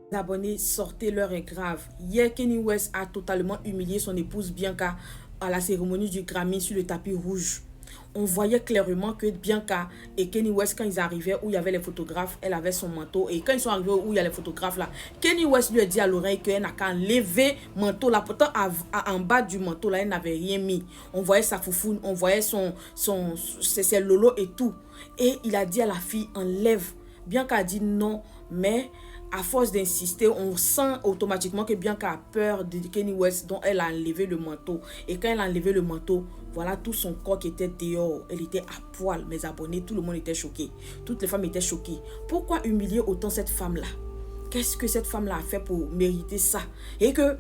Les abonnés, sortez, l'heure est grave. Hier, Kanye West a totalement humilié son épouse Bianca à la cérémonie du Grammy sur le tapis rouge. On voyait clairement que Bianca et Kanye West, quand ils arrivaient où il y avait les photographes, elle avait son manteau. Et quand ils sont arrivés où il y a les photographes là, Kanye West lui a dit à l'oreille qu'elle n'a qu'à enlever le manteau là. Pourtant, en bas du manteau là, elle n'avait rien mis. On voyait sa foufoune, on voyait ses lolos et tout. Et il a dit à la fille, enlève. Bianca a dit non, mais à force d'insister, on sent automatiquement que Bianca a peur de Kanye West, dont elle a enlevé le manteau. Et quand elle a enlevé le manteau, voilà tout son corps qui était dehors. Elle était à poil, mes abonnés, tout le monde était choqué. Toutes les femmes étaient choquées. Pourquoi humilier autant cette femme-là? Qu'est-ce que cette femme-là a fait pour mériter ça? Et que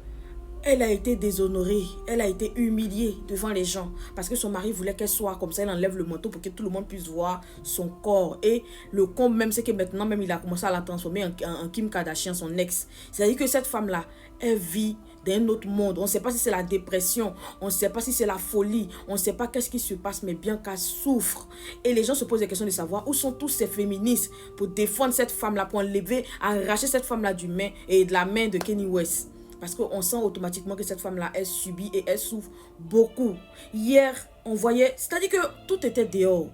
elle a été déshonorée, elle a été humiliée devant les gens parce que son mari voulait qu'elle soit comme ça, elle enlève le manteau pour que tout le monde puisse voir son corps. Et le comble même, c'est que maintenant même il a commencé à la transformer en Kim Kardashian, son ex. C'est-à-dire que cette femme-là, elle vit dans un autre monde. On ne sait pas si c'est la dépression, on ne sait pas si c'est la folie, on ne sait pas qu'est-ce qui se passe, mais bien qu'elle souffre. Et les gens se posent des questions de savoir où sont tous ces féministes pour défendre cette femme-là, pour enlever, arracher cette femme-là du main et de la main de Kanye West. Parce qu'on sent automatiquement que cette femme-là, elle subit et elle souffre beaucoup. Hier, on voyait, c'est-à-dire que tout était dehors.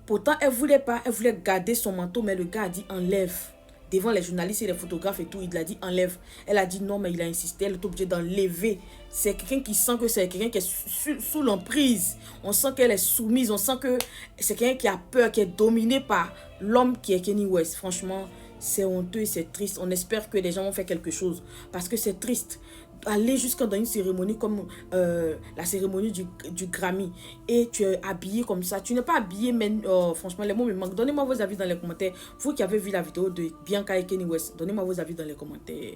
Pourtant, elle voulait pas, elle voulait garder son manteau, mais le gars a dit enlève. Devant les journalistes et les photographes et tout, il a dit enlève. Elle a dit non, mais il a insisté, elle est obligée d'enlever. C'est quelqu'un qui sent que c'est quelqu'un qui est sous l'emprise. On sent qu'elle est soumise, on sent que c'est quelqu'un qui a peur, qui est dominé par l'homme qui est Kanye West. Franchement, c'est honteux et c'est triste. On espère que les gens vont faire quelque chose. Parce que c'est triste. Aller jusqu'à dans une cérémonie comme la cérémonie du Grammy et tu es habillé comme ça. Tu n'es pas habillé, mais franchement, les mots me manquent. Donnez-moi vos avis dans les commentaires. Vous qui avez vu la vidéo de Bianca et Kanye West, donnez-moi vos avis dans les commentaires.